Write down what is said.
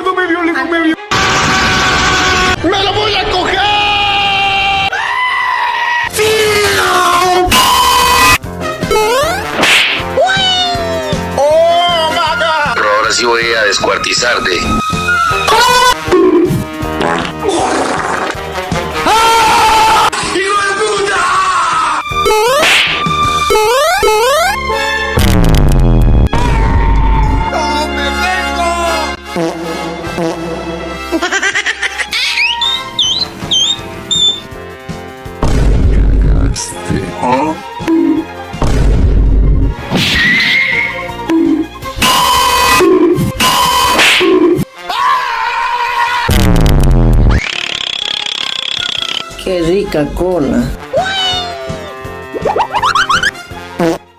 gordo me violó, me violó. ¡Me lo voy a coger! ¡Oh, maga! Pero ahora sí voy a descuartizarte. Qué rica cola.